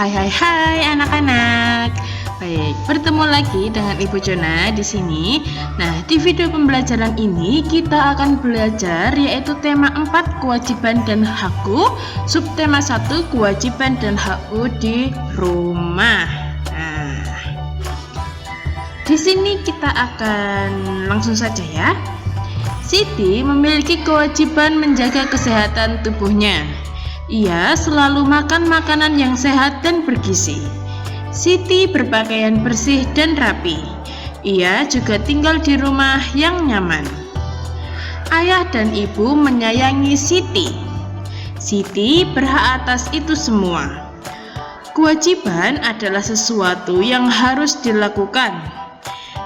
Hai anak-anak. Baik, bertemu lagi dengan Ibu Jona di sini. Nah, di video pembelajaran ini kita akan belajar yaitu tema 4 kewajiban dan hakku, subtema 1 kewajiban dan hakku di rumah. Nah, di sini kita akan langsung saja ya. Siti memiliki kewajiban menjaga kesehatan tubuhnya. Ia selalu makan makanan yang sehat dan bergizi. Siti berpakaian bersih dan rapi. Ia juga tinggal di rumah yang nyaman. Ayah dan ibu menyayangi Siti. Siti berhak atas itu semua. Kewajiban adalah sesuatu yang harus dilakukan.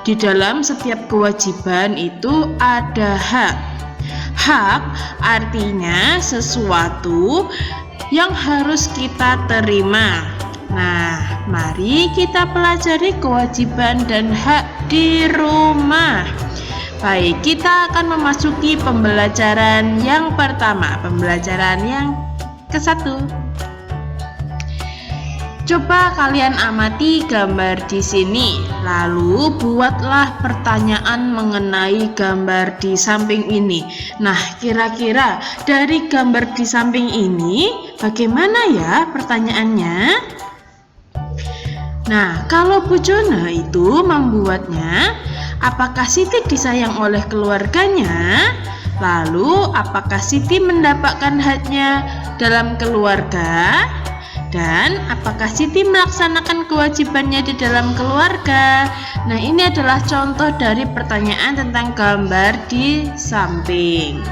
Di dalam setiap kewajiban itu ada hak. Hak artinya sesuatu yang harus kita terima. Nah, mari kita pelajari kewajiban dan hak di rumah. Baik, kita akan memasuki pembelajaran yang pertama, pembelajaran yang ke-1. Coba kalian amati gambar di sini, lalu buatlah pertanyaan mengenai gambar di samping ini. Nah, kira-kira dari gambar di samping ini, bagaimana ya pertanyaannya? Nah, kalau Bu Jona itu membuatnya, apakah Siti disayang oleh keluarganya? Lalu, apakah Siti mendapatkan haknya dalam keluarga? Dan apakah Siti melaksanakan kewajibannya di dalam keluarga? Nah, ini adalah contoh dari pertanyaan tentang gambar di samping.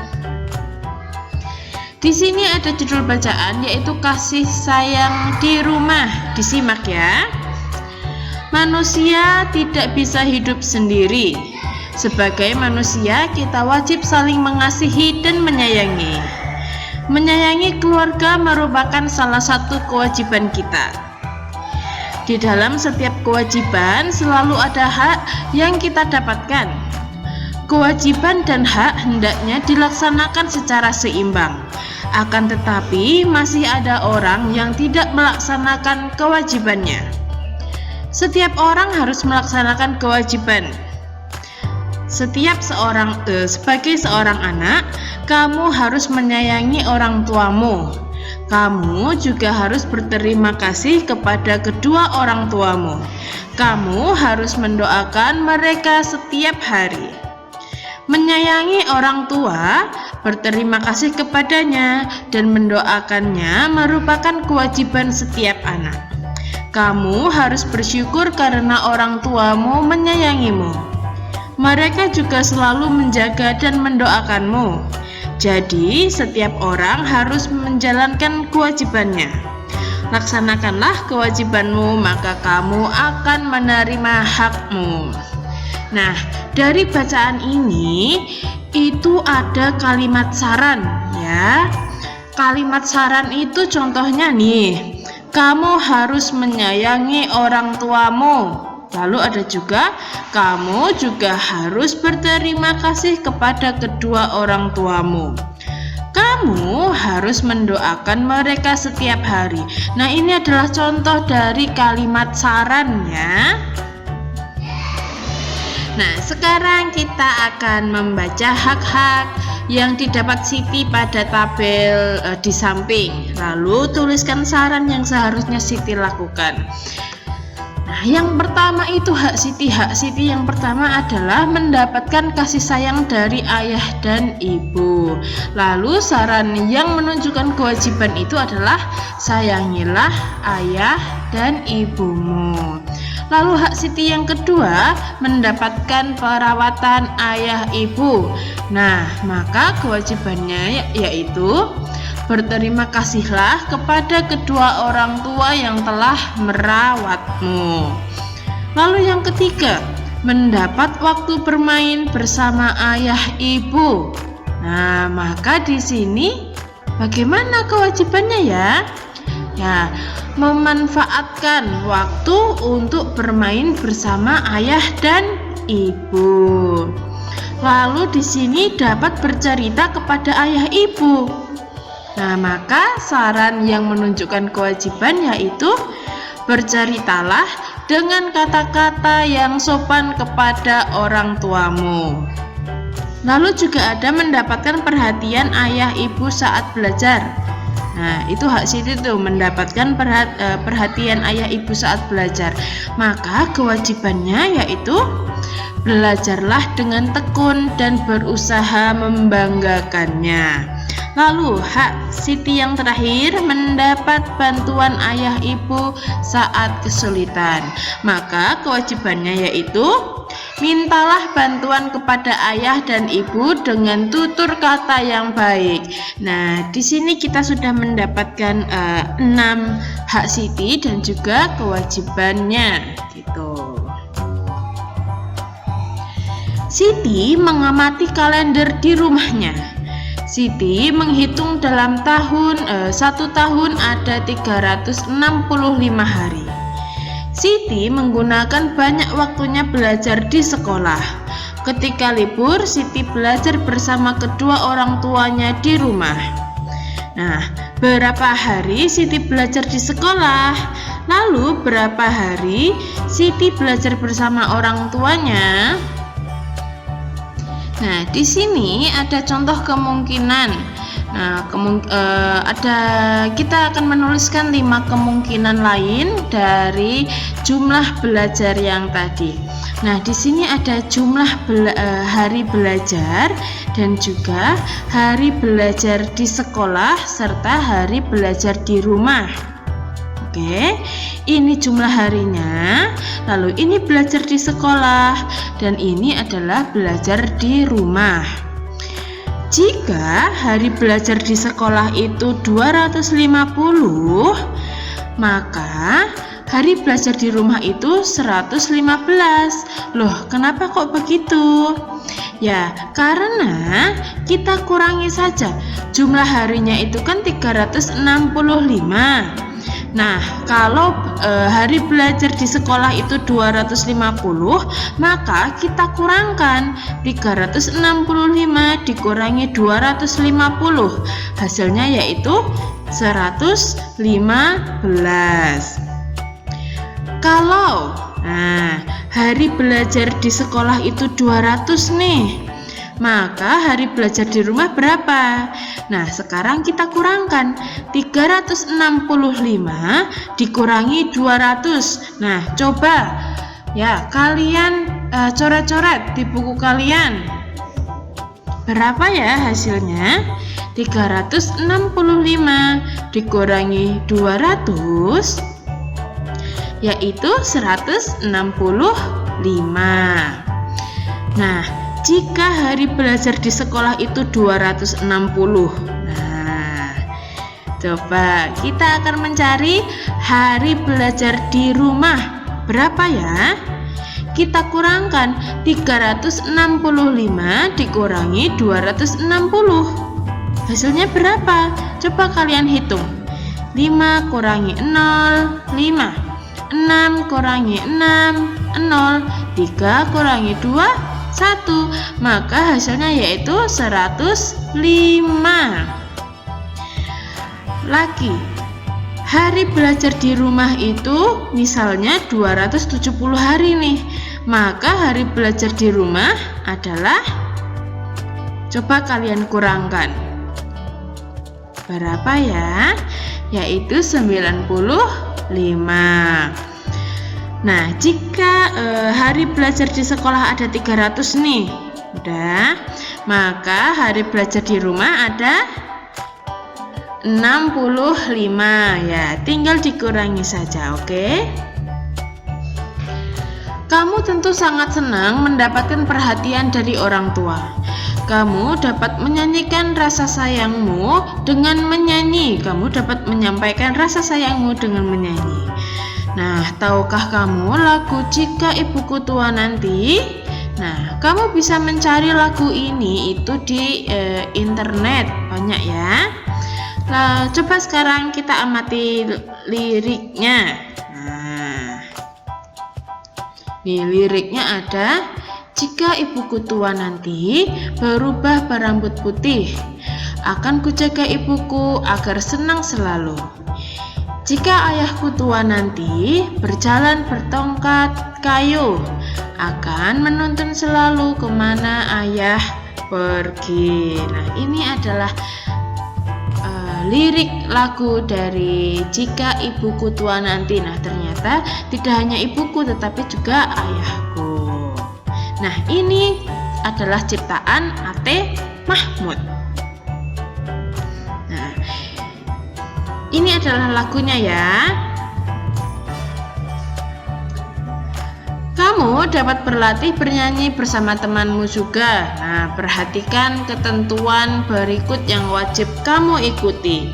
Di sini ada judul bacaan yaitu kasih sayang di rumah. Disimak ya. Manusia tidak bisa hidup sendiri. Sebagai manusia, kita wajib saling mengasihi dan menyayangi. Menyayangi keluarga merupakan salah satu kewajiban kita. Di dalam setiap kewajiban selalu ada hak yang kita dapatkan. Kewajiban dan hak hendaknya dilaksanakan secara seimbang. Akan tetapi masih ada orang yang tidak melaksanakan kewajibannya. Setiap orang harus melaksanakan kewajiban. Sebagai seorang anak, kamu harus menyayangi orang tuamu. Kamu juga harus berterima kasih kepada kedua orang tuamu. Kamu harus mendoakan mereka setiap hari. Menyayangi orang tua, berterima kasih kepadanya, dan mendoakannya merupakan kewajiban setiap anak. Kamu harus bersyukur karena orang tuamu menyayangimu. Mereka juga selalu menjaga dan mendoakanmu. Jadi, setiap orang harus menjalankan kewajibannya. Laksanakanlah kewajibanmu, maka kamu akan menerima hakmu. Nah, dari bacaan ini itu ada kalimat saran ya. Kalimat saran itu contohnya nih, kamu harus menyayangi orang tuamu. Lalu ada juga, kamu juga harus berterima kasih kepada kedua orang tuamu. Kamu harus mendoakan mereka setiap hari. Nah, ini adalah contoh dari kalimat saran ya. Nah, sekarang kita akan membaca hak-hak yang didapat Siti pada tabel di samping. Lalu tuliskan saran yang seharusnya Siti lakukan. Nah, yang pertama itu hak Siti. Hak Siti yang pertama adalah mendapatkan kasih sayang dari ayah dan ibu. Lalu saran yang menunjukkan kewajiban itu adalah sayangilah ayah dan ibumu. Lalu hak Siti yang kedua mendapatkan perawatan ayah ibu. Nah, maka kewajibannya yaitu berterima kasihlah kepada kedua orang tua yang telah merawatmu. Lalu yang ketiga, mendapat waktu bermain bersama ayah ibu. Nah, maka di sini bagaimana kewajibannya ya? Ya, memanfaatkan waktu untuk bermain bersama ayah dan ibu. Lalu di sini dapat bercerita kepada ayah ibu. Nah, maka saran yang menunjukkan kewajiban yaitu berceritalah dengan kata-kata yang sopan kepada orang tuamu. Lalu juga ada mendapatkan perhatian ayah ibu saat belajar. Nah, itu hak Siti tuh, mendapatkan perhatian ayah ibu saat belajar. Maka kewajibannya yaitu belajarlah dengan tekun dan berusaha membanggakannya. Lalu hak Siti yang terakhir, mendapat bantuan ayah ibu saat kesulitan. Maka kewajibannya yaitu mintalah bantuan kepada ayah dan ibu dengan tutur kata yang baik. Nah, di sini kita sudah mendapatkan 6 hak Siti dan juga kewajibannya gitu. Siti mengamati kalender di rumahnya. Siti menghitung dalam satu tahun ada 365 hari. Siti menggunakan banyak waktunya belajar di sekolah. Ketika libur, Siti belajar bersama kedua orang tuanya di rumah. Nah, berapa hari Siti belajar di sekolah? Lalu berapa hari Siti belajar bersama orang tuanya? Nah, di sini ada contoh kemungkinan. Nah, kita akan menuliskan 5 kemungkinan lain dari jumlah belajar yang tadi. Nah, di sini ada jumlah hari belajar dan juga hari belajar di sekolah serta hari belajar di rumah. Oke, ini jumlah harinya, lalu ini belajar di sekolah, dan ini adalah belajar di rumah. Jika hari belajar di sekolah itu 250, maka hari belajar di rumah itu 115. Loh, kenapa kok begitu? Ya, karena kita kurangi saja. Jumlah harinya itu kan 365. Nah, kalau hari belajar di sekolah itu 250, maka kita kurangkan 365 dikurangi 250. Hasilnya yaitu 115. Kalau hari belajar di sekolah itu 200 nih, maka hari belajar di rumah berapa? Nah, sekarang kita kurangkan 365 dikurangi 200. Nah, coba ya kalian coret-coret di buku kalian. Berapa ya hasilnya? 365 dikurangi 200 yaitu 165. Nah, jika hari belajar di sekolah itu 260. Nah, coba kita akan mencari hari belajar di rumah. Berapa ya? Kita kurangkan 365 dikurangi 260. Hasilnya berapa? Coba kalian hitung. 5 kurangi 0, 5. 6 kurangi 6, 0. 3 kurangi 2, 1, maka hasilnya yaitu 105. Lagi, hari belajar di rumah itu misalnya 270 hari nih, maka hari belajar di rumah adalah, coba kalian kurangkan berapa ya, yaitu 95. Nah, jika hari belajar di sekolah ada 300 nih, udah, maka hari belajar di rumah ada 65 ya, tinggal dikurangi saja, oke? Kamu tentu sangat senang mendapatkan perhatian dari orang tua. Kamu dapat menyanyikan rasa sayangmu dengan menyanyi. Kamu dapat menyampaikan rasa sayangmu dengan menyanyi. Nah, tahukah kamu lagu Jika Ibuku Tua Nanti? Nah, kamu bisa mencari lagu ini itu di internet, banyak ya. Nah, coba sekarang kita amati liriknya. Nah, nih liriknya ada, jika ibuku tua nanti berubah berambut putih, akan kujaga ibuku agar senang selalu. Jika ayahku tua nanti berjalan bertongkat kayu, akan menuntun selalu kemana ayah pergi. Nah, ini adalah lirik lagu dari Jika Ibuku Tua Nanti. Nah, ternyata tidak hanya ibuku tetapi juga ayahku. Nah, ini adalah ciptaan A.T. Mahmud. Nah, ini adalah lagunya ya. Kamu dapat berlatih bernyanyi bersama temanmu juga. Nah, perhatikan ketentuan berikut yang wajib kamu ikuti.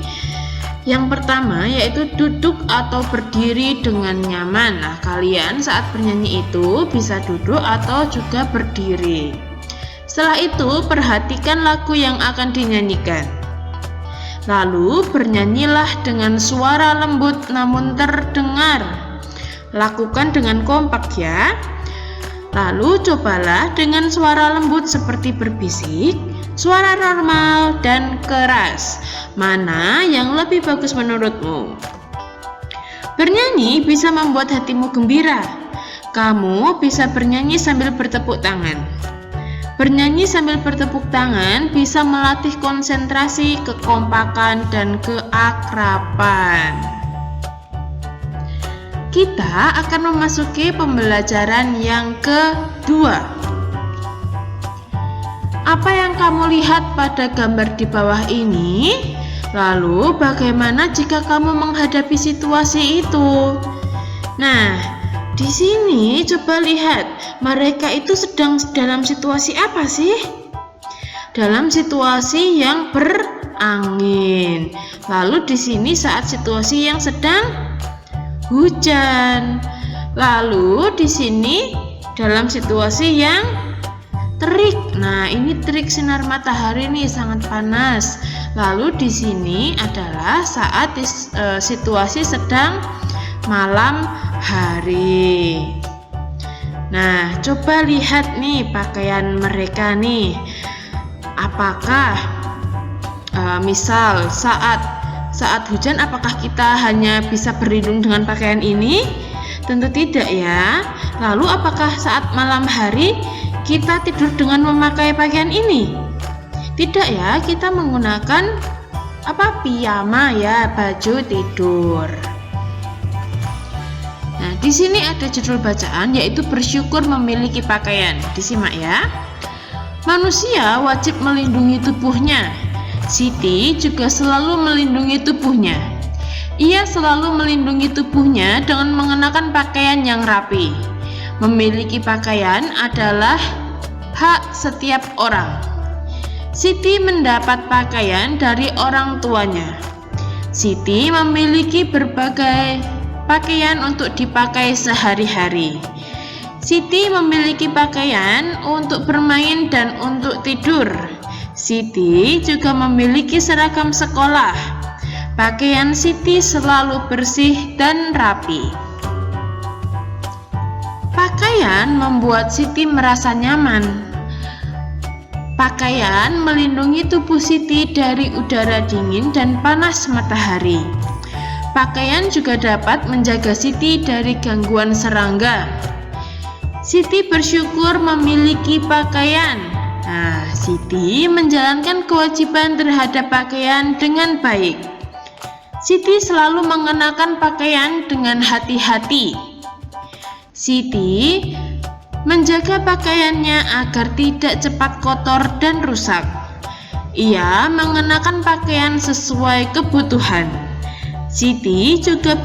Yang pertama yaitu duduk atau berdiri dengan nyaman. Nah, kalian saat bernyanyi itu bisa duduk atau juga berdiri. Setelah itu, perhatikan lagu yang akan dinyanyikan. Lalu bernyanyilah dengan suara lembut namun terdengar. Lakukan dengan kompak ya. Lalu cobalah dengan suara lembut seperti berbisik, suara normal, dan keras. Mana yang lebih bagus menurutmu? Bernyanyi bisa membuat hatimu gembira. Kamu bisa bernyanyi sambil bertepuk tangan. Bernyanyi sambil bertepuk tangan bisa melatih konsentrasi, kekompakan, dan keakraban. Kita akan memasuki pembelajaran yang kedua. Apa yang kamu lihat pada gambar di bawah ini? Lalu bagaimana jika kamu menghadapi situasi itu? Nah, di sini coba lihat, mereka itu sedang dalam situasi apa sih? Dalam situasi yang berangin. Lalu di sini saat situasi yang sedang hujan. Lalu di sini dalam situasi yang terik. Nah, ini terik sinar matahari nih sangat panas. Lalu di sini adalah saat situasi sedang malam hari. Nah, coba lihat nih pakaian mereka nih. Apakah misal saat hujan apakah kita hanya bisa berlindung dengan pakaian ini? Tentu tidak ya. Lalu apakah saat malam hari kita tidur dengan memakai pakaian ini? Tidak ya, kita menggunakan piyama ya, baju tidur. Nah, di sini ada judul bacaan yaitu bersyukur memiliki pakaian. Disimak ya. Manusia wajib melindungi tubuhnya. Siti juga selalu melindungi tubuhnya. Ia selalu melindungi tubuhnya dengan mengenakan pakaian yang rapi. Memiliki pakaian adalah hak setiap orang. Siti mendapat pakaian dari orang tuanya. Siti memiliki berbagai pakaian untuk dipakai sehari-hari. Siti memiliki pakaian untuk bermain dan untuk tidur. Siti juga memiliki seragam sekolah. Pakaian Siti selalu bersih dan rapi. Pakaian membuat Siti merasa nyaman. Pakaian melindungi tubuh Siti dari udara dingin dan panas matahari. Pakaian juga dapat menjaga Siti dari gangguan serangga. Siti bersyukur memiliki pakaian. Nah, Siti menjalankan kewajiban terhadap pakaian dengan baik. Siti selalu mengenakan pakaian dengan hati-hati. Siti menjaga pakaiannya agar tidak cepat kotor dan rusak. Ia mengenakan pakaian sesuai kebutuhan. Siti juga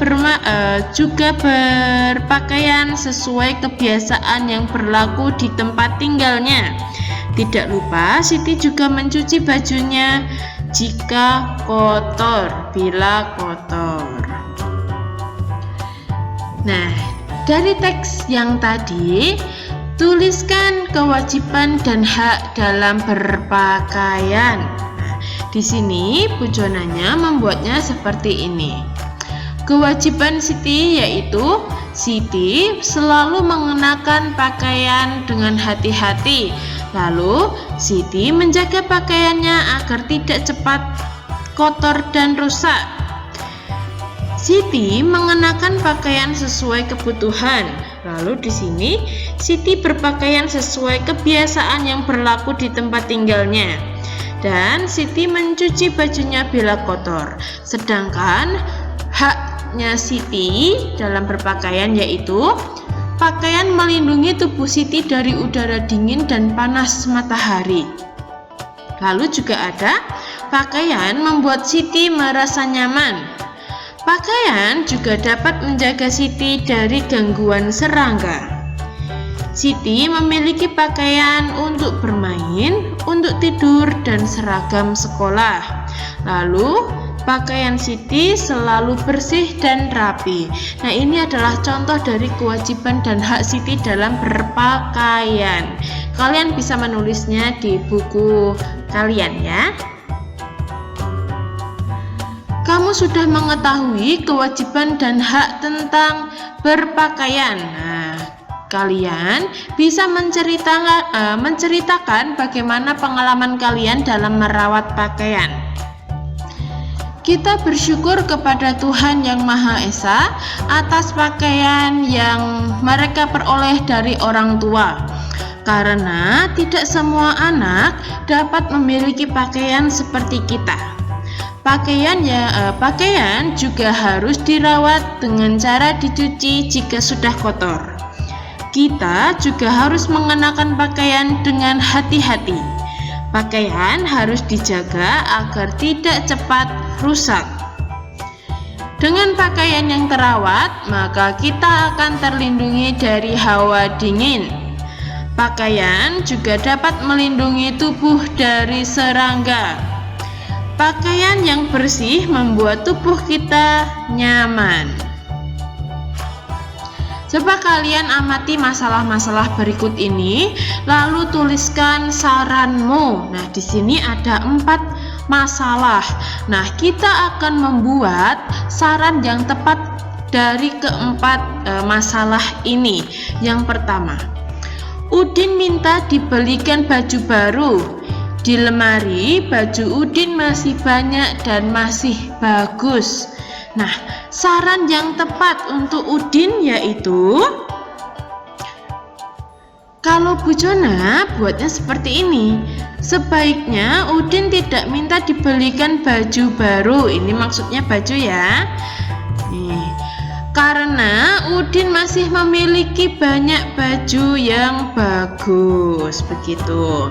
berpakaian sesuai kebiasaan yang berlaku di tempat tinggalnya. Tidak lupa, Siti juga mencuci bajunya jika bila kotor. Nah, dari teks yang tadi, tuliskan kewajiban dan hak dalam berpakaian. Nah, di sini Bu Jonanya membuatnya seperti ini. Kewajiban Siti yaitu Siti selalu mengenakan pakaian dengan hati-hati. Lalu Siti menjaga pakaiannya agar tidak cepat kotor dan rusak. Siti mengenakan pakaian sesuai kebutuhan. Lalu di sini Siti berpakaian sesuai kebiasaan yang berlaku di tempat tinggalnya. Dan Siti mencuci bajunya bila kotor. Sedangkan haknya Siti dalam berpakaian yaitu pakaian melindungi tubuh Siti dari udara dingin dan panas matahari. Lalu juga ada pakaian membuat Siti merasa nyaman. Pakaian juga dapat menjaga Siti dari gangguan serangga. Siti memiliki pakaian untuk bermain, untuk tidur, dan seragam sekolah. Lalu pakaian Siti selalu bersih dan rapi. Nah, ini adalah contoh dari kewajiban dan hak Siti dalam berpakaian. Kalian bisa menulisnya di buku kalian ya. Kamu sudah mengetahui kewajiban dan hak tentang berpakaian. Nah, kalian bisa menceritakan bagaimana pengalaman kalian dalam merawat pakaian. Kita bersyukur kepada Tuhan Yang Maha Esa atas pakaian yang mereka peroleh dari orang tua. Karena tidak semua anak dapat memiliki pakaian seperti kita. Pakaian juga harus dirawat dengan cara dicuci jika sudah kotor. Kita juga harus mengenakan pakaian dengan hati-hati. Pakaian harus dijaga agar tidak cepat rusak. Dengan pakaian yang terawat, maka kita akan terlindungi dari hawa dingin. Pakaian juga dapat melindungi tubuh dari serangga. Pakaian yang bersih membuat tubuh kita nyaman. Coba kalian amati masalah-masalah berikut ini, lalu tuliskan saranmu. Nah, di sini ada 4 masalah. Nah, kita akan membuat saran yang tepat dari keempat masalah ini. Yang pertama, Udin minta dibelikan baju baru. Di lemari, baju Udin masih banyak dan masih bagus. Nah, saran yang tepat untuk Udin yaitu, kalau Bu Jona buatnya seperti ini. Sebaiknya Udin tidak minta dibelikan baju baru. Ini maksudnya baju ya. Nih, karena Udin masih memiliki banyak baju yang bagus. Begitu.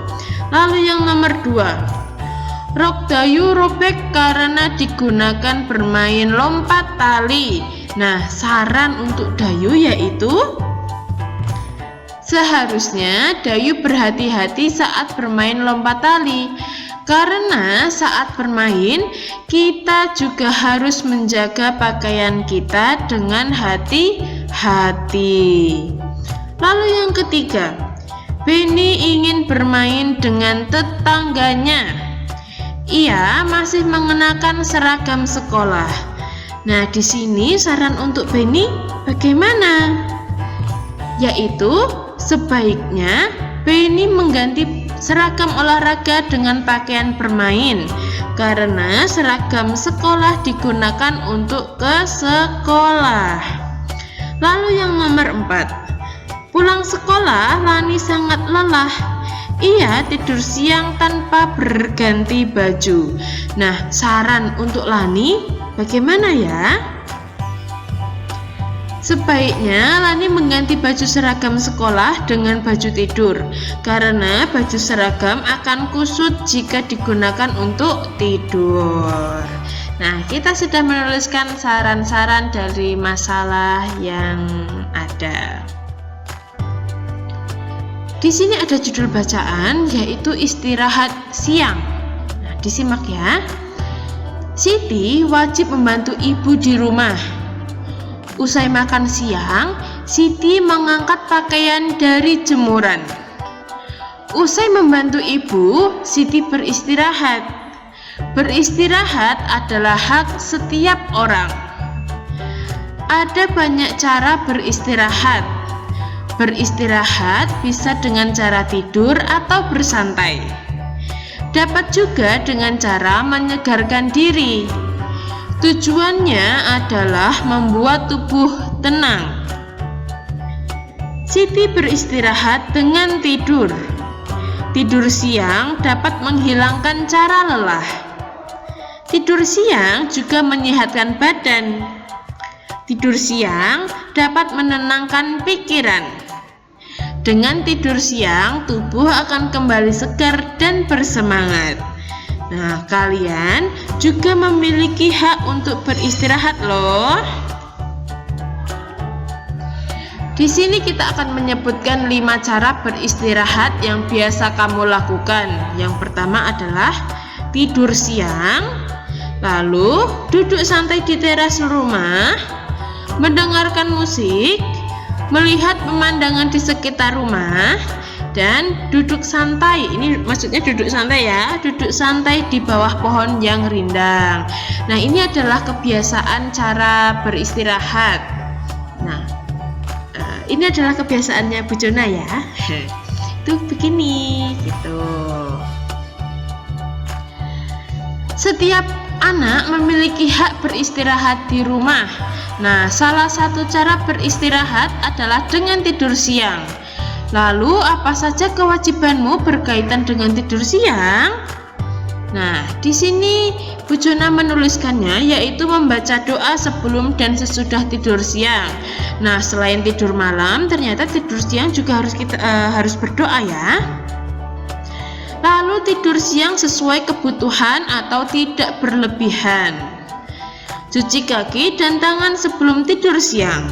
Lalu yang nomor 2. Rok Dayu robek karena digunakan bermain lompat tali. Nah, saran untuk Dayu yaitu, seharusnya Dayu berhati-hati saat bermain lompat tali. Karena saat bermain, kita juga harus menjaga pakaian kita dengan hati-hati. Lalu yang ketiga, Beni ingin bermain dengan tetangganya. Ia masih mengenakan seragam sekolah. Nah, di sini saran untuk Beni bagaimana? Yaitu sebaiknya Beni mengganti seragam olahraga dengan pakaian bermain, karena seragam sekolah digunakan untuk ke sekolah. Lalu yang nomor 4. Pulang sekolah, Lani sangat lelah. Ia tidur siang tanpa berganti baju. Nah, saran untuk Lani bagaimana ya? Sebaiknya Lani mengganti baju seragam sekolah dengan baju tidur, karena baju seragam akan kusut jika digunakan untuk tidur. Nah, kita sudah menuliskan saran-saran dari masalah yang ada. Di sini ada judul bacaan yaitu istirahat siang. Nah, disimak ya. Siti wajib membantu ibu di rumah. Usai makan siang, Siti mengangkat pakaian dari jemuran. Usai membantu ibu, Siti beristirahat. Beristirahat adalah hak setiap orang. Ada banyak cara beristirahat. Beristirahat bisa dengan cara tidur atau bersantai. Dapat juga dengan cara menyegarkan diri. Tujuannya adalah membuat tubuh tenang. Siti beristirahat dengan tidur. Tidur siang dapat menghilangkan cara lelah. Tidur siang juga menyehatkan badan. Tidur siang dapat menenangkan pikiran. Dengan tidur siang, tubuh akan kembali segar dan bersemangat. Nah, kalian juga memiliki hak untuk beristirahat loh. Di sini kita akan menyebutkan 5 cara beristirahat yang biasa kamu lakukan. Yang pertama adalah tidur siang, lalu duduk santai di teras rumah, mendengarkan musik, melihat pemandangan di sekitar rumah, dan duduk santai. Ini maksudnya duduk santai ya, duduk santai di bawah pohon yang rindang. Nah, ini adalah kebiasaan cara beristirahat. Nah, ini adalah kebiasaannya Bu Jona ya. Tuh begini gitu. Setiap anak memiliki hak beristirahat di rumah. Nah, salah satu cara beristirahat adalah dengan tidur siang. Lalu, apa saja kewajibanmu berkaitan dengan tidur siang? Nah, di sini Bu Jona menuliskannya, yaitu membaca doa sebelum dan sesudah tidur siang. Nah, selain tidur malam, ternyata tidur siang juga harus berdoa ya. Lalu tidur siang sesuai kebutuhan atau tidak berlebihan. Cuci kaki dan tangan sebelum tidur siang.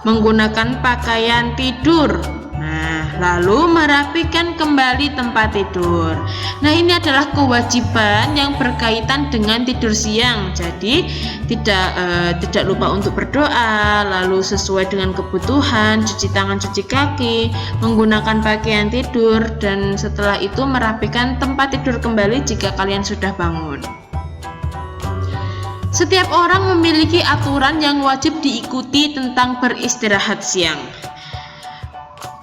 Menggunakan pakaian tidur. Nah, lalu merapikan kembali tempat tidur. Nah, ini adalah kewajiban yang berkaitan dengan tidur siang. Jadi tidak lupa untuk berdoa, lalu sesuai dengan kebutuhan, cuci tangan, cuci kaki, menggunakan pakaian tidur, dan setelah itu merapikan tempat tidur kembali jika kalian sudah bangun. Setiap orang memiliki aturan yang wajib diikuti tentang beristirahat siang.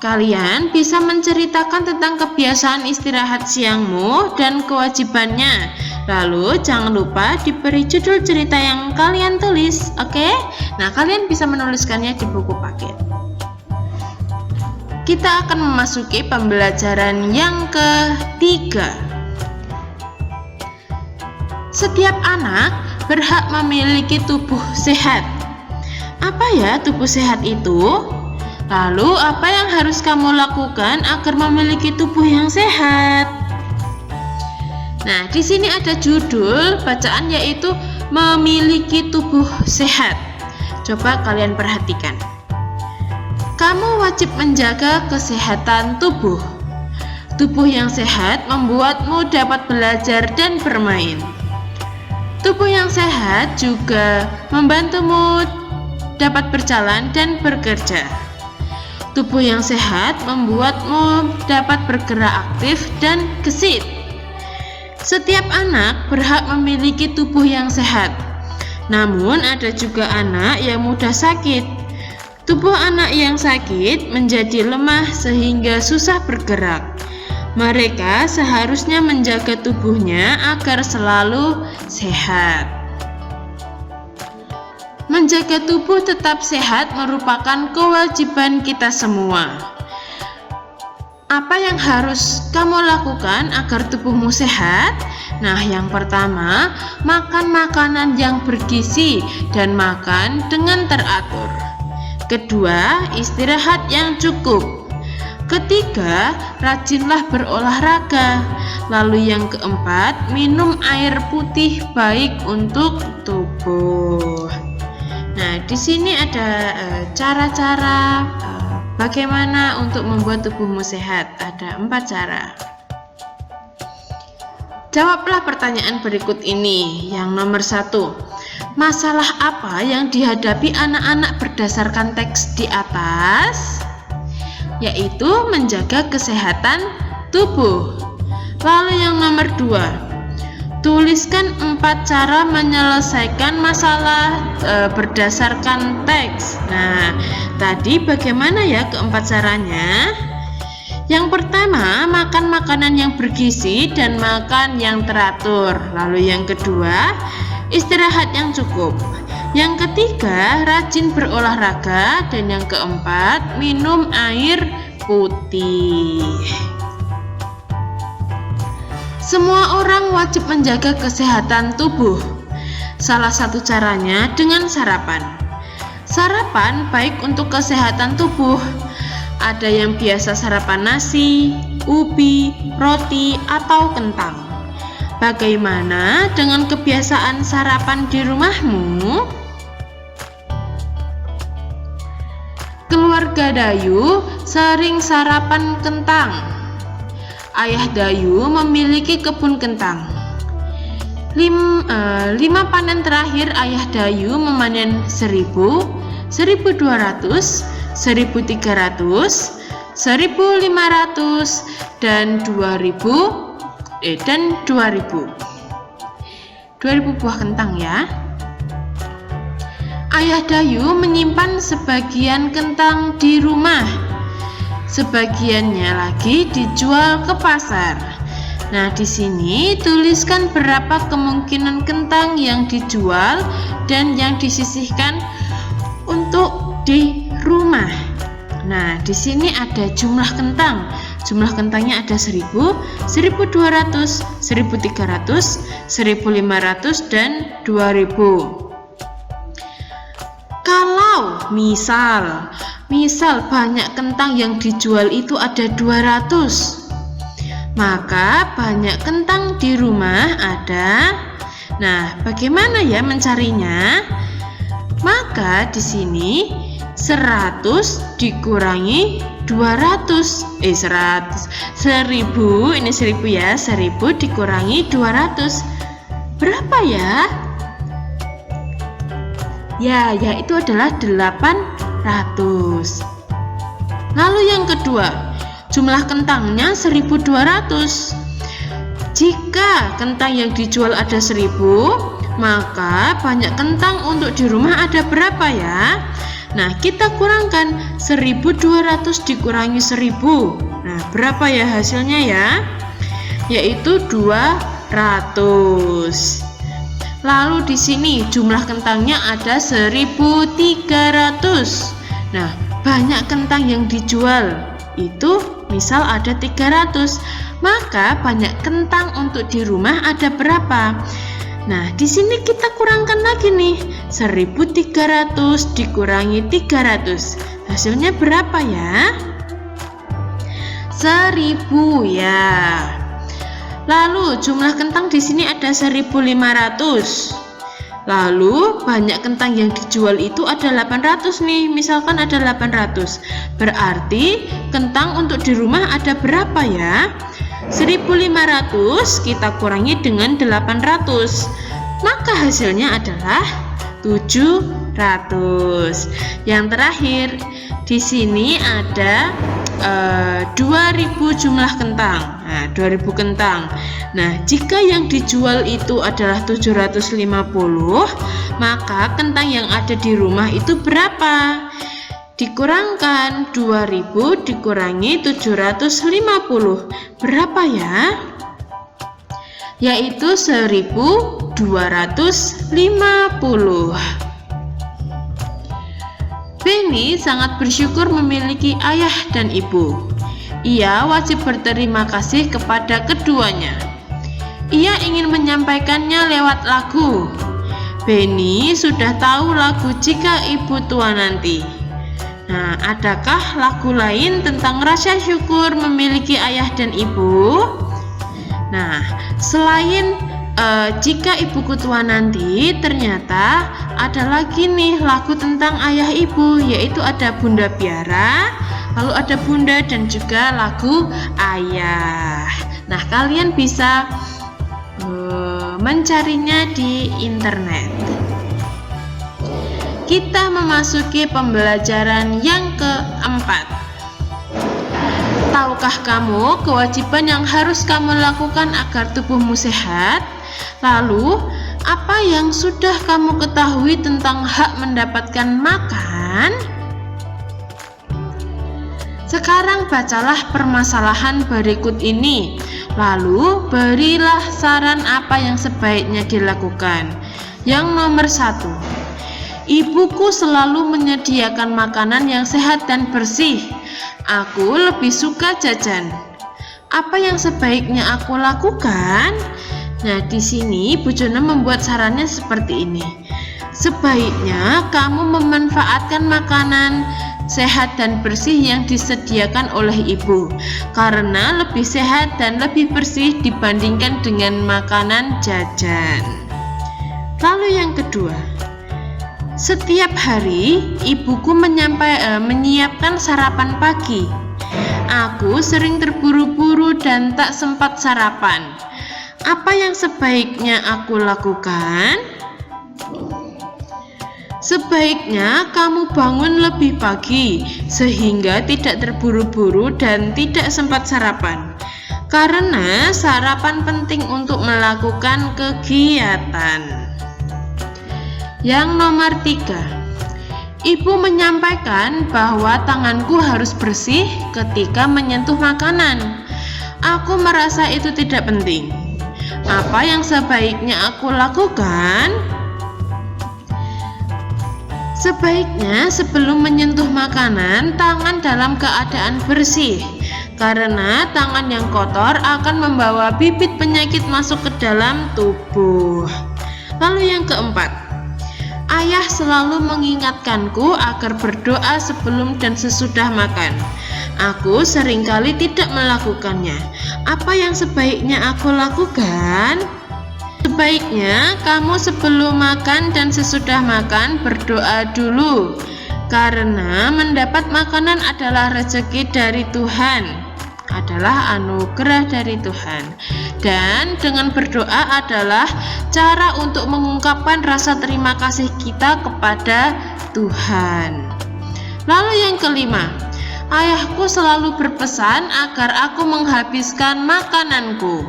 Kalian bisa menceritakan tentang kebiasaan istirahat siangmu dan kewajibannya. Lalu jangan lupa diberi judul cerita yang kalian tulis, oke? Nah, kalian bisa menuliskannya di buku paket. Kita akan memasuki pembelajaran yang ketiga. Setiap anak berhak memiliki tubuh sehat. Apa ya tubuh sehat itu? Lalu, apa yang harus kamu lakukan agar memiliki tubuh yang sehat? Nah, di sini ada judul bacaan yaitu memiliki tubuh sehat. Coba kalian perhatikan. Kamu wajib menjaga kesehatan tubuh. Tubuh yang sehat membuatmu dapat belajar dan bermain. Tubuh yang sehat juga membantumu dapat berjalan dan bekerja. Tubuh yang sehat membuatmu dapat bergerak aktif dan gesit. Setiap anak berhak memiliki tubuh yang sehat. Namun ada juga anak yang mudah sakit. Tubuh anak yang sakit menjadi lemah sehingga susah bergerak. Mereka seharusnya menjaga tubuhnya agar selalu sehat. Menjaga tubuh tetap sehat merupakan kewajiban kita semua. Apa yang harus kamu lakukan agar tubuhmu sehat? Nah, yang pertama, makan makanan yang bergizi dan makan dengan teratur. Kedua, istirahat yang cukup. Ketiga, rajinlah berolahraga. Lalu yang keempat, minum air putih baik untuk tubuh. Nah, di sini ada cara-cara bagaimana untuk membuat tubuhmu sehat. Ada 4 cara. Jawablah pertanyaan berikut ini. Yang nomor 1, masalah apa yang dihadapi anak-anak berdasarkan teks di atas? Yaitu menjaga kesehatan tubuh. Lalu yang nomor 2, tuliskan 4 cara menyelesaikan masalah berdasarkan teks. Nah, tadi bagaimana ya keempat caranya? Yang pertama, makan makanan yang bergizi dan makan yang teratur. Lalu yang kedua, istirahat yang cukup. Yang ketiga, rajin berolahraga. Dan yang keempat, minum air putih. Semua orang wajib menjaga kesehatan tubuh. Salah satu caranya dengan sarapan. Sarapan baik untuk kesehatan tubuh. Ada yang biasa sarapan nasi, ubi, roti, atau kentang. Bagaimana dengan kebiasaan sarapan di rumahmu? Keluarga Dayu sering sarapan kentang. Ayah Dayu memiliki kebun kentang. 5 panen terakhir Ayah Dayu memanen 1000, 1200, 1300, 1500, dan 2000 buah kentang ya. Ayah Dayu menyimpan sebagian kentang di rumah. Sebagiannya lagi dijual ke pasar. Nah, di sini tuliskan berapa kemungkinan kentang yang dijual dan yang disisihkan untuk di rumah. Nah, di sini ada jumlah kentang. Jumlah kentangnya ada 1000, 1200, 1300, 1500, dan 2000. Kalau misal banyak kentang yang dijual itu ada 200, maka banyak kentang di rumah ada. Nah, bagaimana ya mencarinya? Maka di sini 100 dikurangi 200, 1000, ini 1000 ya, 1000 dikurangi 200, berapa ya? Ya, yaitu adalah 800. Lalu yang kedua, jumlah kentangnya 1200. Jika kentang yang dijual ada 1000, maka banyak kentang untuk di rumah ada berapa ya? Nah, kita kurangkan 1200 dikurangi 1000. Nah, berapa ya hasilnya ya? Yaitu 200. Lalu di sini jumlah kentangnya ada 1300. Nah, banyak kentang yang dijual itu misal ada 300, maka banyak kentang untuk di rumah ada berapa? Nah, di sini kita kurangkan lagi nih, 1300 dikurangi 300. Hasilnya berapa ya? 1000 ya. Lalu jumlah kentang di sini ada 1500. Lalu banyak kentang yang dijual itu ada 800 nih. Misalkan ada 800. Berarti kentang untuk di rumah ada berapa ya? 1500 kita kurangi dengan 800. Maka hasilnya adalah 700. Yang terakhir di sini ada 2000 jumlah kentang. Nah, 2000 kentang. Nah, jika yang dijual itu adalah 750, maka kentang yang ada di rumah itu berapa? Dikurangkan 2000 dikurangi 750. Berapa ya? Yaitu 1250. Benny sangat bersyukur memiliki ayah dan ibu. Ia wajib berterima kasih kepada keduanya. Ia ingin menyampaikannya lewat lagu. Benny sudah tahu lagu Jika Ibu Tua Nanti. Nah, adakah lagu lain tentang rasa syukur memiliki ayah dan ibu? Nah, selain Jika Ibuku Tua Nanti, ternyata ada lagi nih lagu tentang ayah ibu, yaitu ada Bunda Biara, lalu ada Bunda, dan juga lagu Ayah. Nah, kalian bisa mencarinya di internet. Kita memasuki pembelajaran yang keempat. Tahukah kamu kewajiban yang harus kamu lakukan agar tubuhmu sehat? Lalu, apa yang sudah kamu ketahui tentang hak mendapatkan makan? Sekarang bacalah permasalahan berikut ini, lalu berilah saran apa yang sebaiknya dilakukan. Yang nomor 1, ibuku selalu menyediakan makanan yang sehat dan bersih. Aku lebih suka jajan. Apa yang sebaiknya aku lakukan? Nah, di sini Bu Jona membuat sarannya seperti ini. Sebaiknya kamu memanfaatkan makanan sehat dan bersih yang disediakan oleh ibu, karena lebih sehat dan lebih bersih dibandingkan dengan makanan jajan. Lalu yang kedua, setiap hari ibuku menyiapkan sarapan pagi. Aku sering terburu-buru dan tak sempat sarapan. Apa yang sebaiknya aku lakukan? Sebaiknya kamu bangun lebih pagi sehingga tidak terburu-buru dan tidak sempat sarapan. Karena sarapan penting untuk melakukan kegiatan. Yang nomor 3, ibu menyampaikan bahwa tanganku harus bersih ketika menyentuh makanan. Aku merasa itu tidak penting. Apa yang sebaiknya aku lakukan? Sebaiknya sebelum menyentuh makanan, tangan dalam keadaan bersih, karena tangan yang kotor akan membawa bibit penyakit masuk ke dalam tubuh. Lalu yang keempat, ayah selalu mengingatkanku agar berdoa sebelum dan sesudah makan. Aku seringkali tidak melakukannya. Apa yang sebaiknya aku lakukan? Sebaiknya kamu sebelum makan dan sesudah makan berdoa dulu, karena mendapat makanan adalah rezeki dari Tuhan, adalah anugerah dari Tuhan. Dan dengan berdoa adalah cara untuk mengungkapkan rasa terima kasih kita kepada Tuhan. Lalu yang kelima, ayahku selalu berpesan agar aku menghabiskan makananku.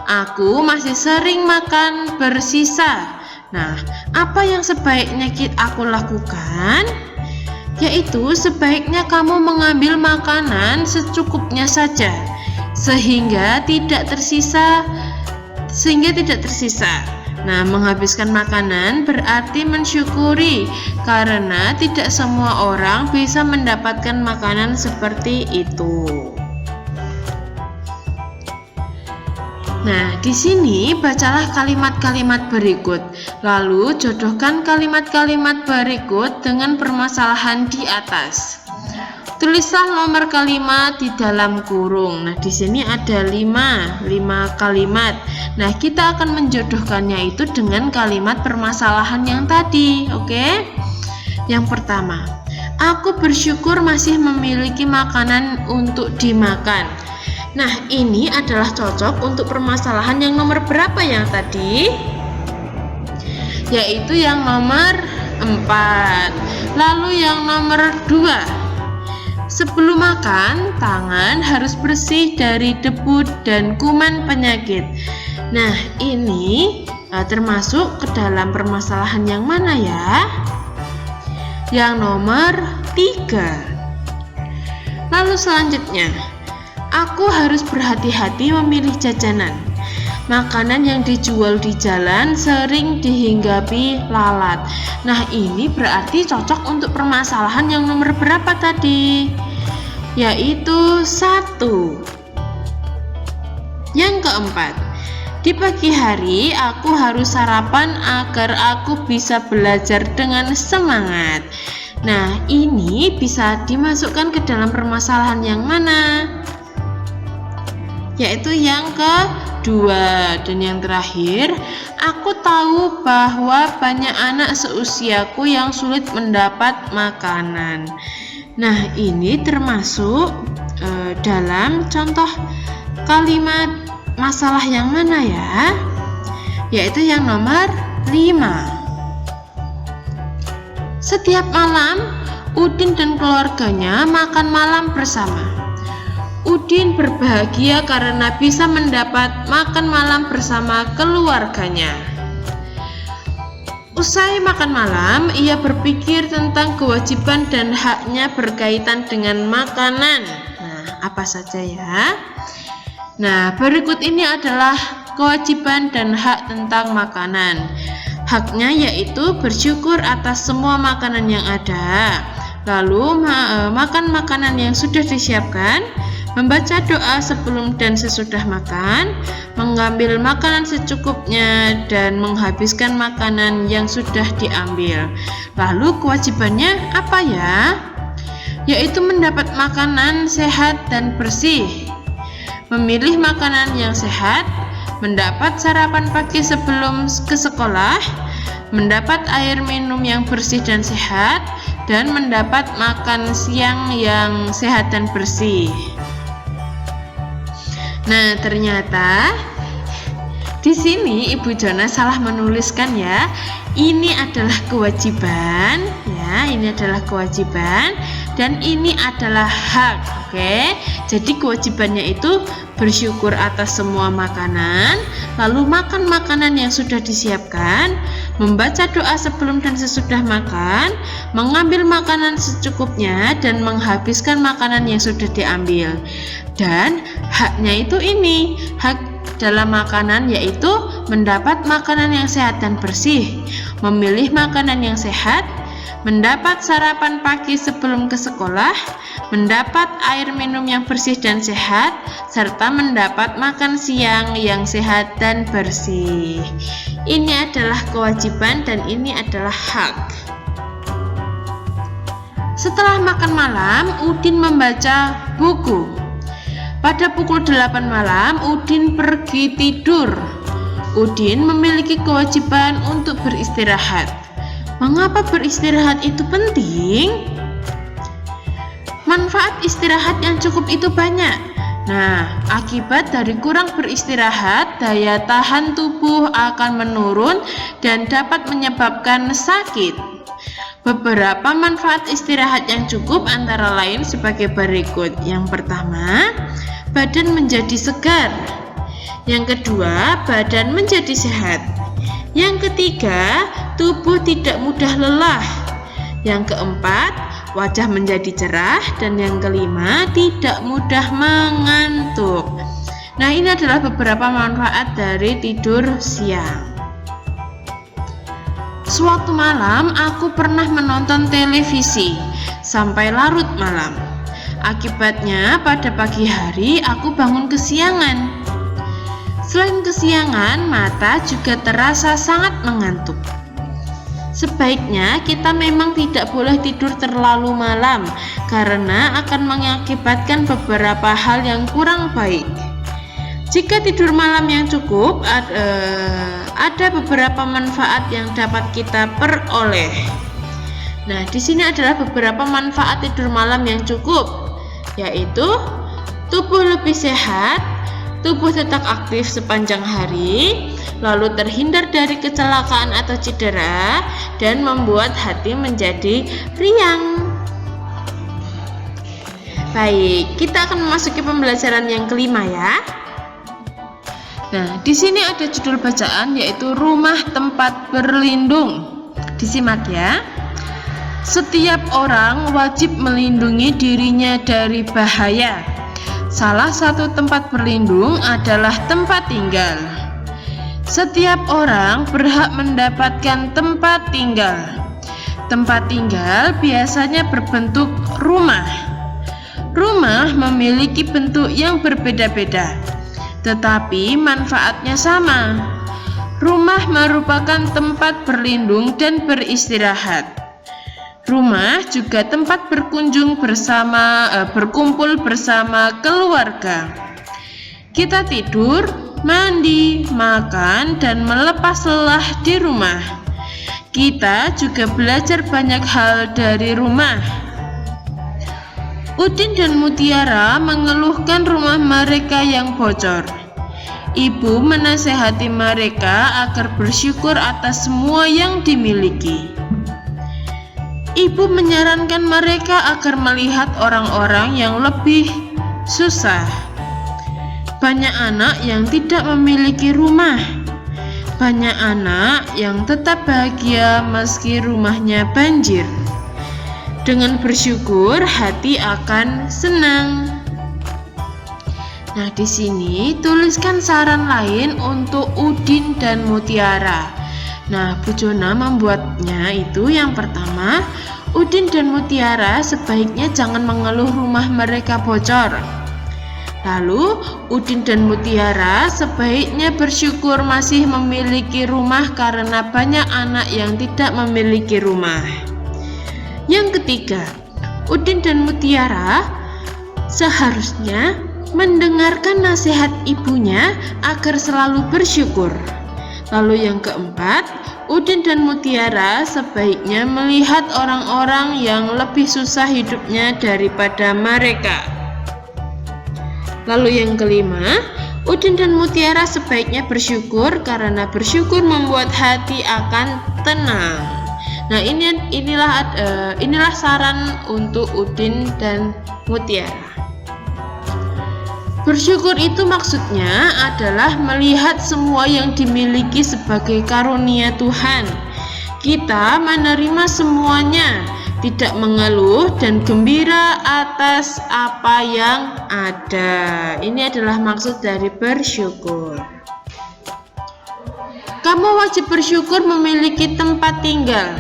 Aku masih sering makan bersisa. Nah, apa yang sebaiknya aku lakukan? Yaitu sebaiknya kamu mengambil makanan secukupnya saja, sehingga tidak tersisa. Nah, menghabiskan makanan berarti mensyukuri, karena tidak semua orang bisa mendapatkan makanan seperti itu. Nah, di sini bacalah kalimat-kalimat berikut, lalu jodohkan kalimat-kalimat berikut dengan permasalahan di atas. Tulislah nomor kalimat di dalam kurung. Nah, di sini ada 5 kalimat. Nah, kita akan menjodohkannya itu dengan kalimat permasalahan yang tadi, oke? Yang pertama, aku bersyukur masih memiliki makanan untuk dimakan. Nah, ini adalah cocok untuk permasalahan yang nomor berapa yang tadi? Yaitu yang nomor 4. Lalu yang nomor 2, sebelum makan, tangan harus bersih dari debu dan kuman penyakit. Nah, ini termasuk ke dalam permasalahan yang mana ya? Yang nomor 3. Lalu selanjutnya, aku harus berhati-hati memilih jajanan. Makanan yang dijual di jalan sering dihinggapi lalat. Nah, ini berarti cocok untuk permasalahan yang nomor berapa tadi? Yaitu 1. Yang keempat, di pagi hari aku harus sarapan agar aku bisa belajar dengan semangat. Nah, ini bisa dimasukkan ke dalam permasalahan yang mana? Yaitu yang kedua. Dan yang terakhir, aku tahu bahwa banyak anak seusiaku yang sulit mendapat makanan. Nah, ini termasuk dalam contoh kalimat masalah yang mana ya? Yaitu yang nomor 5. Setiap malam, Udin dan keluarganya makan malam bersama. Udin berbahagia karena bisa mendapat makan malam bersama keluarganya. Usai makan malam, ia berpikir tentang kewajiban dan haknya berkaitan dengan makanan. Nah, apa saja ya? Nah, berikut ini adalah kewajiban dan hak tentang makanan. Haknya yaitu bersyukur atas semua makanan yang ada, lalu makan makanan yang sudah disiapkan, membaca doa sebelum dan sesudah makan, mengambil makanan secukupnya, dan menghabiskan makanan yang sudah diambil. Lalu kewajibannya apa ya? Yaitu mendapat makanan sehat dan bersih, memilih makanan yang sehat, mendapat sarapan pagi sebelum ke sekolah, mendapat air minum yang bersih dan sehat, dan mendapat makan siang yang sehat dan bersih. Nah, ternyata di sini Ibu Jona salah menuliskan ya. Ini adalah kewajiban, ya. Ini adalah kewajiban dan ini adalah hak. Oke. Jadi kewajibannya itu bersyukur atas semua makanan, lalu makan makanan yang sudah disiapkan, membaca doa sebelum dan sesudah makan, mengambil makanan secukupnya, dan menghabiskan makanan yang sudah diambil. Dan haknya itu ini, hak dalam makanan yaitu mendapat makanan yang sehat dan bersih, memilih makanan yang sehat, mendapat sarapan pagi sebelum ke sekolah, mendapat air minum yang bersih dan sehat, serta mendapat makan siang yang sehat dan bersih. Ini adalah kewajiban dan ini adalah hak. Setelah makan malam, Udin membaca buku. Pada pukul 8 malam, Udin pergi tidur. Udin memiliki kewajiban untuk beristirahat. Mengapa beristirahat itu penting? Manfaat istirahat yang cukup itu banyak. Nah, akibat dari kurang beristirahat, daya tahan tubuh akan menurun dan dapat menyebabkan sakit. Beberapa manfaat istirahat yang cukup antara lain sebagai berikut. Yang pertama, badan menjadi segar. Yang kedua, badan menjadi sehat. Yang ketiga, tubuh tidak mudah lelah. Yang keempat, wajah menjadi cerah. Dan yang kelima, tidak mudah mengantuk. Nah, ini adalah beberapa manfaat dari tidur siang. Suatu malam, aku pernah menonton televisi sampai larut malam. Akibatnya, pada pagi hari aku bangun kesiangan. Selain kesiangan, mata juga terasa sangat mengantuk. Sebaiknya kita memang tidak boleh tidur terlalu malam karena akan mengakibatkan beberapa hal yang kurang baik. Jika tidur malam yang cukup, ada beberapa manfaat yang dapat kita peroleh. Nah, di sini adalah beberapa manfaat tidur malam yang cukup, yaitu tubuh lebih sehat, tubuh tetap aktif sepanjang hari, lalu terhindar dari kecelakaan atau cedera, dan membuat hati menjadi riang. Baik, kita akan memasuki pembelajaran yang kelima ya. Nah, di sini ada judul bacaan yaitu rumah tempat berlindung. Disimak ya. Setiap orang wajib melindungi dirinya dari bahaya. Salah satu tempat berlindung adalah tempat tinggal. Setiap orang berhak mendapatkan tempat tinggal. Tempat tinggal biasanya berbentuk rumah. Rumah memiliki bentuk yang berbeda-beda, tetapi manfaatnya sama. Rumah merupakan tempat berlindung dan beristirahat. Rumah juga tempat berkumpul bersama keluarga. Kita tidur, mandi, makan, dan melepas lelah di rumah. Kita juga belajar banyak hal dari rumah. Udin dan Mutiara mengeluhkan rumah mereka yang bocor. Ibu menasehati mereka agar bersyukur atas semua yang dimiliki. Ibu menyarankan mereka agar melihat orang-orang yang lebih susah. Banyak anak yang tidak memiliki rumah. Banyak anak yang tetap bahagia meski rumahnya banjir. Dengan bersyukur, hati akan senang. Nah, di sini tuliskan saran lain untuk Udin dan Mutiara. Nah, Bu Jona membuatnya itu yang pertama, Udin dan Mutiara sebaiknya jangan mengeluh rumah mereka bocor. Lalu, Udin dan Mutiara sebaiknya bersyukur masih memiliki rumah karena banyak anak yang tidak memiliki rumah. Yang ketiga, Udin dan Mutiara seharusnya mendengarkan nasihat ibunya agar selalu bersyukur. Lalu yang keempat, Udin dan Mutiara sebaiknya melihat orang-orang yang lebih susah hidupnya daripada mereka. Lalu yang kelima, Udin dan Mutiara sebaiknya bersyukur karena bersyukur membuat hati akan tenang. Nah, inilah saran untuk Udin dan Mutiara. Bersyukur itu maksudnya adalah melihat semua yang dimiliki sebagai karunia Tuhan. Kita menerima semuanya, tidak mengeluh dan gembira atas apa yang ada. Ini adalah maksud dari bersyukur. Kamu wajib bersyukur memiliki tempat tinggal.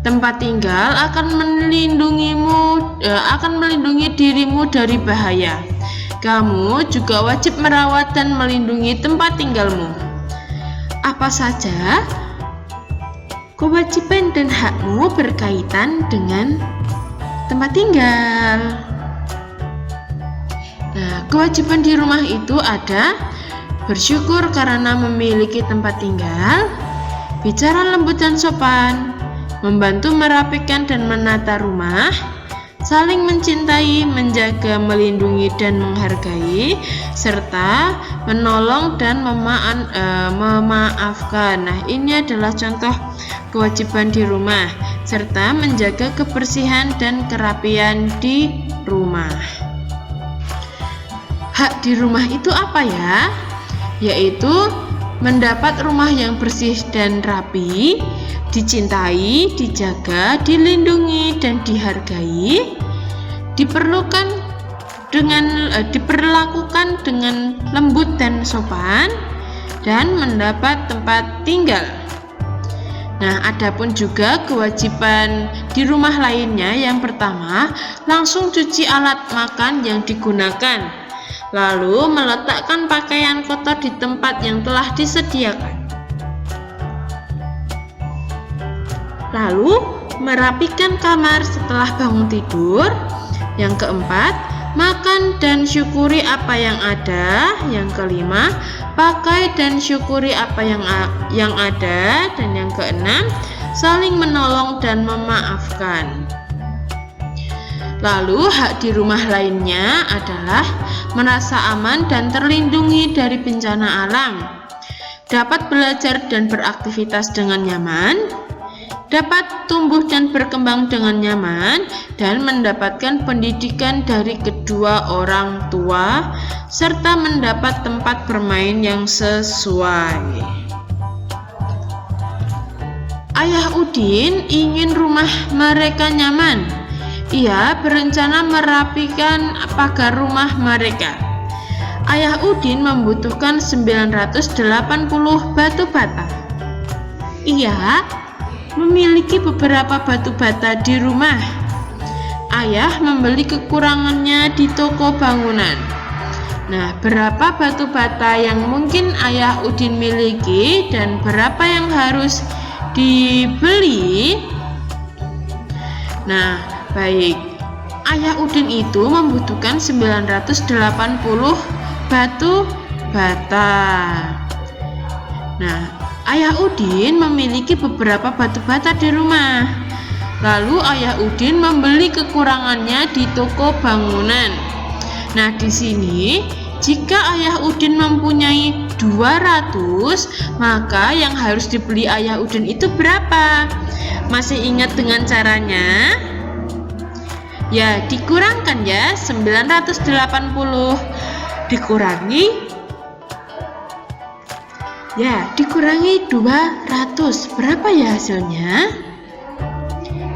Tempat tinggal akan melindungi dirimu dari bahaya. Kamu juga wajib merawat dan melindungi tempat tinggalmu. Apa saja kewajiban dan hakmu berkaitan dengan tempat tinggal. Nah, kewajiban di rumah itu ada bersyukur karena memiliki tempat tinggal, bicara lembut dan sopan, membantu merapikan dan menata rumah, saling mencintai, menjaga, melindungi, dan menghargai, serta menolong dan memaafkan. Nah, ini adalah contoh kewajiban di rumah, serta menjaga kebersihan dan kerapian di rumah. Hak di rumah itu apa ya? Yaitu mendapat rumah yang bersih dan rapi, dicintai, dijaga, dilindungi, dan dihargai, diperlakukan dengan lembut dan sopan, dan mendapat tempat tinggal. Nah, adapun juga kewajiban di rumah lainnya, yang pertama, langsung cuci alat makan yang digunakan, lalu meletakkan pakaian kotor di tempat yang telah disediakan. Lalu, merapikan kamar setelah bangun tidur. Yang keempat, makan dan syukuri apa yang ada. Yang kelima, pakai dan syukuri apa yang ada. Dan yang keenam, saling menolong dan memaafkan. Lalu, hak di rumah lainnya adalah merasa aman dan terlindungi dari bencana alam, dapat belajar dan beraktivitas dengan nyaman, dapat tumbuh dan berkembang dengan nyaman, dan mendapatkan pendidikan dari kedua orang tua, serta mendapat tempat bermain yang sesuai. Ayah Udin ingin rumah mereka nyaman. Ia berencana merapikan pagar rumah mereka. Ayah Udin membutuhkan 980 batu bata. Ia memiliki beberapa batu bata di rumah. Ayah membeli kekurangannya di toko bangunan. Nah, berapa batu bata yang mungkin Ayah Udin miliki dan berapa yang harus dibeli? Nah, baik. Ayah Udin itu membutuhkan 980 batu bata. Nah, Ayah Udin memiliki beberapa batu bata di rumah. Lalu Ayah Udin membeli kekurangannya di toko bangunan. Nah, di sini jika Ayah Udin mempunyai 200, maka yang harus dibeli Ayah Udin itu berapa? Masih ingat dengan caranya? Ya, dikurangkan ya, 980 dikurangi 200. Berapa ya hasilnya?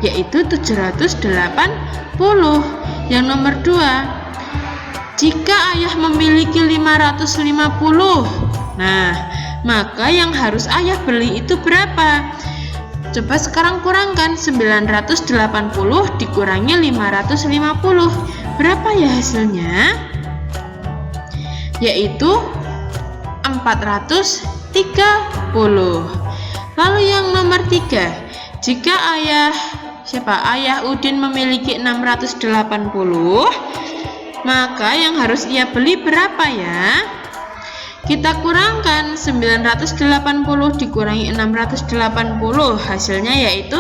Yaitu 780. Yang nomor 2, jika ayah memiliki 550, nah maka yang harus ayah beli itu berapa? Coba sekarang kurangkan 980 dikurangi 550. Berapa ya hasilnya? Yaitu 430. Lalu yang nomor 3, jika ayah Udin memiliki 680, maka yang harus ia beli berapa ya? Kita kurangkan 980 dikurangi 680, hasilnya yaitu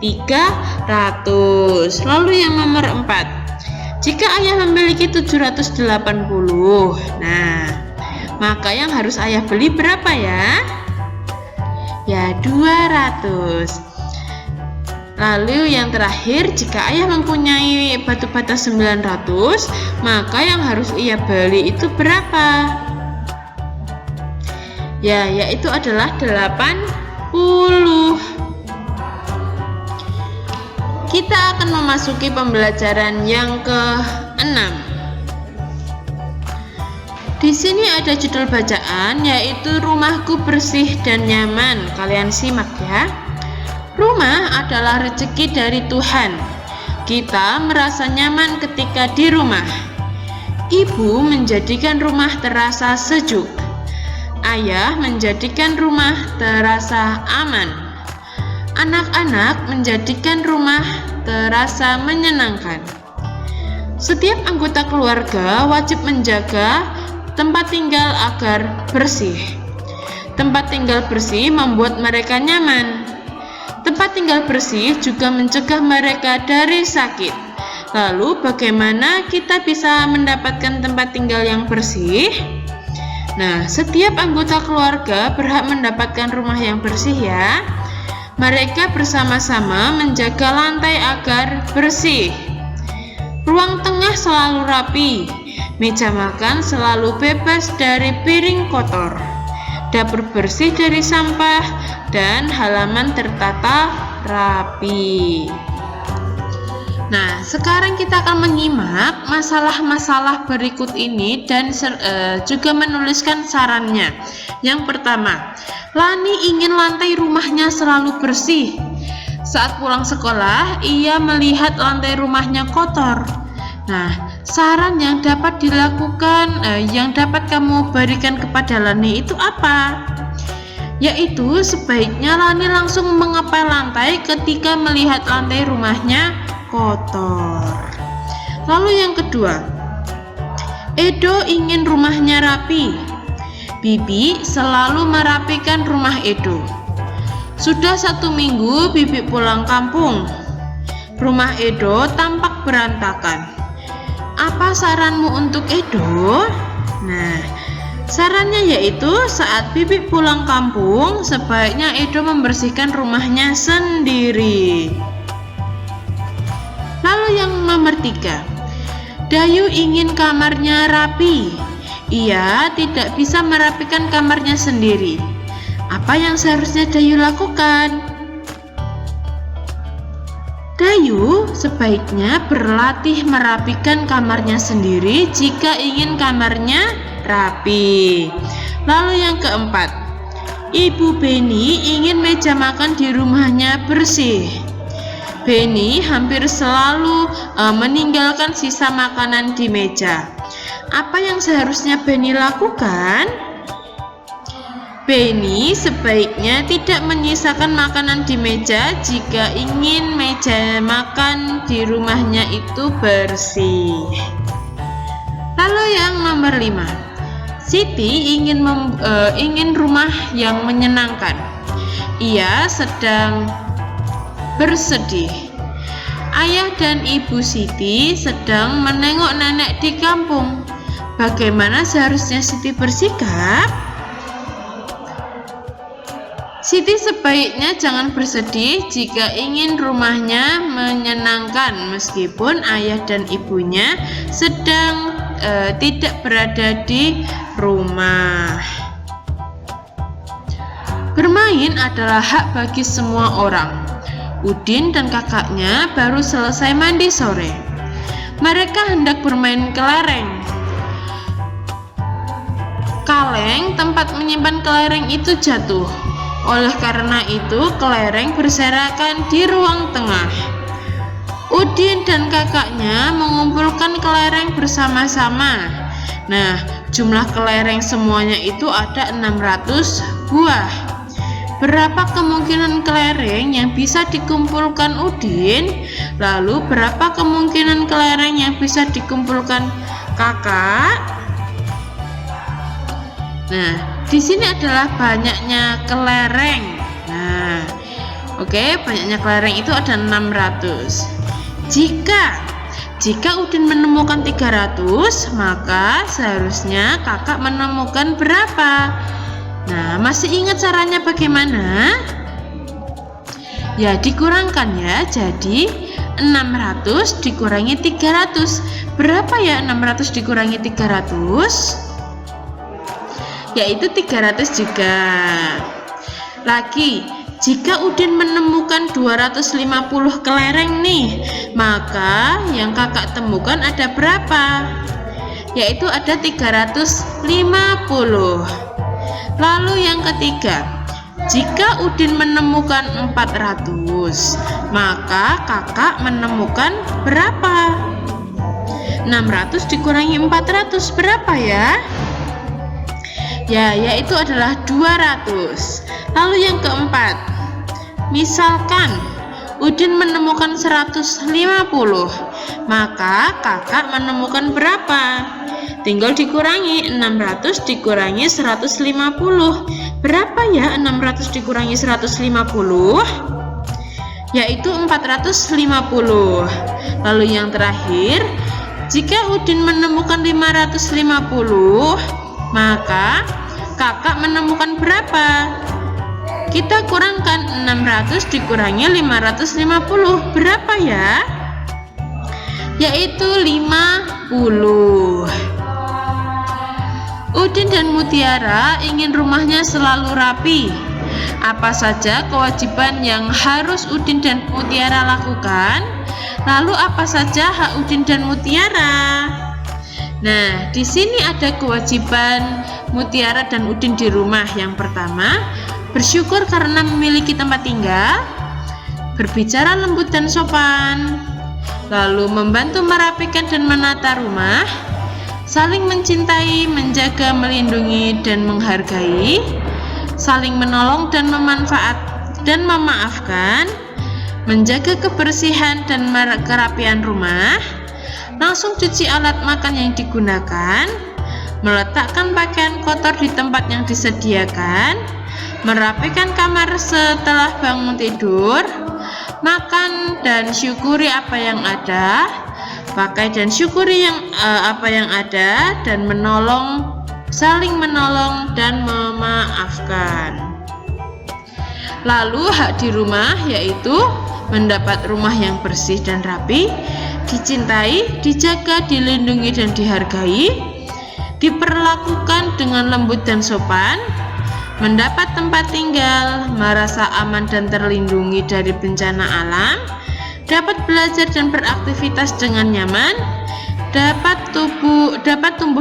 300. Lalu yang nomor 4, jika ayah memiliki 780, nah maka yang harus ayah beli berapa ya? Ya, 200. Lalu yang terakhir, jika ayah mempunyai batu bata 900, maka yang harus ia beli itu berapa? Ya, yaitu adalah 80. Kita akan memasuki pembelajaran yang ke-6. Di sini ada judul bacaan, yaitu rumahku bersih dan nyaman. Kalian simak ya. Rumah adalah rezeki dari Tuhan. Kita merasa nyaman ketika di rumah. Ibu menjadikan rumah terasa sejuk. Ayah menjadikan rumah terasa aman. Anak-anak menjadikan rumah terasa menyenangkan. Setiap anggota keluarga wajib menjaga tempat tinggal agar bersih. Tempat tinggal bersih membuat mereka nyaman. Tempat tinggal bersih juga mencegah mereka dari sakit. Lalu bagaimana kita bisa mendapatkan tempat tinggal yang bersih? Nah, setiap anggota keluarga berhak mendapatkan rumah yang bersih ya. Mereka bersama-sama menjaga lantai agar bersih. Ruang tengah selalu rapi. Meja makan selalu bebas dari piring kotor. Dapur bersih dari sampah dan halaman tertata rapi. Nah, sekarang kita akan menyimak masalah-masalah berikut ini dan juga menuliskan sarannya. Yang pertama, Lani ingin lantai rumahnya selalu bersih. Saat pulang sekolah, ia melihat lantai rumahnya kotor. Nah, saran yang dapat dilakukan, yang dapat kamu berikan kepada Lani itu apa? Yaitu sebaiknya Lani langsung mengepel lantai ketika melihat lantai rumahnya kotor. Lalu yang kedua, Edo ingin rumahnya rapi. Bibi selalu merapikan rumah Edo. Sudah 1 minggu Bibi pulang kampung. Rumah Edo tampak berantakan. Apa saranmu untuk Edo? Nah, sarannya yaitu saat Bibi pulang kampung, sebaiknya Edo membersihkan rumahnya sendiri. Lalu yang nomor 3, Dayu ingin kamarnya rapi. Ia tidak bisa merapikan kamarnya sendiri. Apa yang seharusnya Dayu lakukan? Dayu sebaiknya berlatih merapikan kamarnya sendiri jika ingin kamarnya rapi. Lalu yang keempat, Ibu Beni ingin meja makan di rumahnya bersih. Beni hampir selalu meninggalkan sisa makanan di meja. Apa yang seharusnya Beni lakukan? Beni sebaiknya tidak menyisakan makanan di meja jika ingin meja makan di rumahnya itu bersih. Lalu yang nomor 5, Siti ingin rumah yang menyenangkan. Ia sedang bersedih. Ayah dan ibu Siti sedang menengok nenek di kampung. Bagaimana seharusnya Siti bersikap? Siti sebaiknya jangan bersedih jika ingin rumahnya menyenangkan meskipun ayah dan ibunya sedang tidak berada di rumah. Bermain adalah hak bagi semua orang. Udin dan kakaknya baru selesai mandi sore. Mereka hendak bermain kelereng. Kaleng tempat menyimpan kelereng itu jatuh. Oleh karena itu, kelereng berserakan di ruang tengah. Udin dan kakaknya mengumpulkan kelereng bersama-sama. Nah, jumlah kelereng semuanya itu ada 600 buah. Berapa kemungkinan kelereng yang bisa dikumpulkan Udin? Lalu berapa kemungkinan kelereng yang bisa dikumpulkan kakak? Nah, di sini adalah banyaknya kelereng. Nah, oke, banyaknya kelereng itu ada 600. Jika Udin menemukan 300, maka seharusnya kakak menemukan berapa? Nah, masih ingat caranya bagaimana? Ya, dikurangkan ya. Jadi 600 dikurangi 300. Berapa ya 600 dikurangi 300? Yaitu 300 juga. Lagi, jika Udin menemukan 250 kelereng nih, maka yang kakak temukan ada berapa? Yaitu ada 350. Lalu yang ketiga, jika Udin menemukan 400, maka kakak menemukan berapa? 600 dikurangi 400 berapa ya? Ya, yaitu adalah 200. Lalu yang keempat, misalkan Udin menemukan 150, maka kakak menemukan berapa? Tinggal dikurangi, 600 dikurangi 150. Berapa ya 600 dikurangi 150? Yaitu 450. Lalu yang terakhir, jika Udin menemukan 550, maka kakak menemukan berapa? Kita kurangkan, 600 dikurangi 550. Berapa ya? Yaitu 50. Udin dan Mutiara ingin rumahnya selalu rapi. Apa saja kewajiban yang harus Udin dan Mutiara lakukan? Lalu apa saja hak Udin dan Mutiara? Nah, di sini ada kewajiban Mutiara dan Udin di rumah. Yang pertama, bersyukur karena memiliki tempat tinggal, berbicara lembut dan sopan, lalu membantu merapikan dan menata rumah, saling mencintai, menjaga, melindungi, dan menghargai, saling menolong dan memaafkan, menjaga kebersihan dan kerapian rumah, langsung cuci alat makan yang digunakan, meletakkan pakaian kotor di tempat yang disediakan, merapikan kamar setelah bangun tidur, makan dan syukuri apa yang ada, pakai dan syukuri apa yang ada, dan saling menolong dan memaafkan. Lalu hak di rumah yaitu mendapat rumah yang bersih dan rapi, dicintai, dijaga, dilindungi dan dihargai, diperlakukan dengan lembut dan sopan, mendapat tempat tumbuh, merasa aman dan terlindungi dari bencana alam, dapat belajar dan beraktivitas dengan nyaman, dapat tumbuh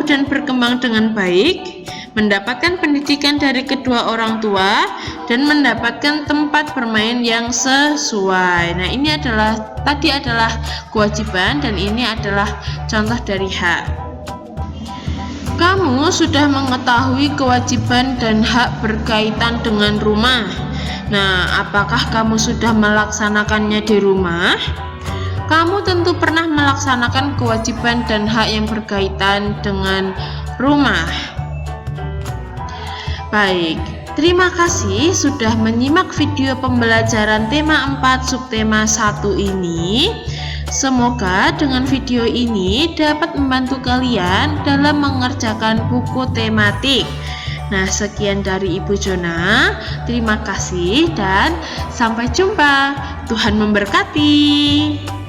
dan berkembang dengan baik, mendapatkan pendidikan dari kedua orang tua, dan mendapatkan tempat bermain yang sesuai. Nah, ini tadi adalah kewajiban dan ini adalah contoh dari hak. Kamu sudah mengetahui kewajiban dan hak berkaitan dengan rumah. Nah, apakah kamu sudah melaksanakannya di rumah? Kamu tentu pernah melaksanakan kewajiban dan hak yang berkaitan dengan rumah. Baik, terima kasih sudah menyimak video pembelajaran tema 4 subtema 1 ini. Semoga dengan video ini dapat membantu kalian dalam mengerjakan buku tematik. Nah, sekian dari Ibu Jona. Terima kasih dan sampai jumpa. Tuhan memberkati.